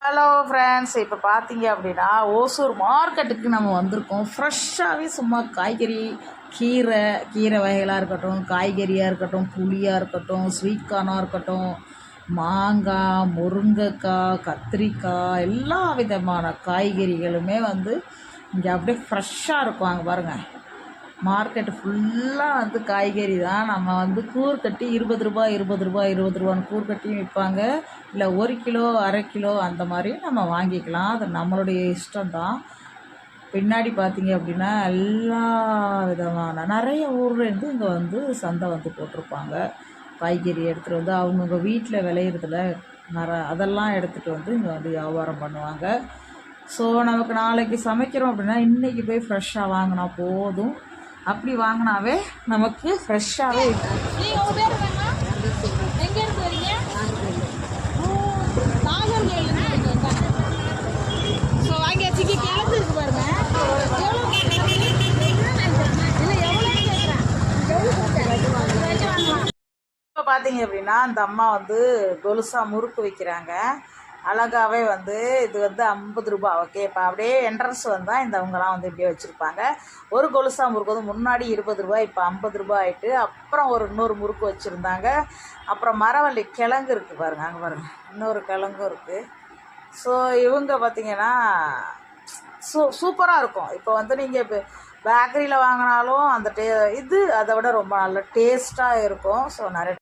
Hello friends, இப்போ பார்த்தீங்க அப்படின்னா ஓசூர் மார்க்கெட்டுக்கு நம்ம வந்திருக்கோம். ஃப்ரெஷ்ஷாகவே சும்மா காய்கறி, கீரை வகைகளாக இருக்கட்டும், காய்கறியாக இருக்கட்டும், புளியாக இருக்கட்டும், ஸ்வீட் கார்னாக இருக்கட்டும், மாங்காய், முருங்கைக்காய், கத்திரிக்காய், எல்லா விதமான காய்கறிகளுமே இங்கே அப்படியே ஃப்ரெஷ்ஷாக இருக்கும். அங்கே பாருங்கள், மார்க்கெட்டு ஃபுல்லாக காய்கறி தான். நம்ம கூர் கட்டி ₹20 கூர் கட்டியும் விற்பாங்க. இல்லை 1 கிலோ, அரை கிலோ அந்த மாதிரி நம்ம வாங்கிக்கலாம். அது நம்மளுடைய இஷ்டம்தான். பின்னாடி பார்த்தீங்க அப்படின்னா எல்லா விதமான நிறைய ஊர்லேருந்து இங்கே சந்தை போட்டிருப்பாங்க. காய்கறி எடுத்துகிட்டு அவங்கவுங்க வீட்டில் விளையிறதுல அதெல்லாம் எடுத்துகிட்டு இங்கே வியாபாரம் பண்ணுவாங்க. ஸோ நமக்கு நாளைக்கு சமைக்கிறோம் அப்படின்னா இன்றைக்கி போய் ஃப்ரெஷ்ஷாக வாங்கினா போதும். அப்படி வாங்கினாவே நமக்கு ஃப்ரெஷ்ஷாகவே இருக்கும். இப்போ பார்த்தீங்க அப்படின்னா அந்த அம்மா கொலுசாக முறுக்கு வைக்கிறாங்க. அழகாகவே இது ₹50. ஓகே, இப்போ அப்படியே என்ட்ரன்ஸ் வந்தால் இவங்கெல்லாம் இப்படியே வச்சுருப்பாங்க. ஒரு கொலுசா முறுக்கு முன்னாடி ₹20, இப்போ ₹50 ஆகிட்டு. அப்புறம் இன்னொரு முறுக்கு வச்சுருந்தாங்க. அப்புறம் மரவள்ளி கிழங்கு இருக்குது பாருங்கள், அங்கே பாருங்கள், இன்னொரு கிழங்கும் இருக்குது. ஸோ இவங்க பார்த்திங்கன்னா சூப்பராக இருக்கும். இப்போ நீங்கள் இப்போ பேக்கரியில் வாங்கினாலும் அந்த அதை விட ரொம்ப நல்ல டேஸ்ட்டாக இருக்கும். ஸோ நிறைய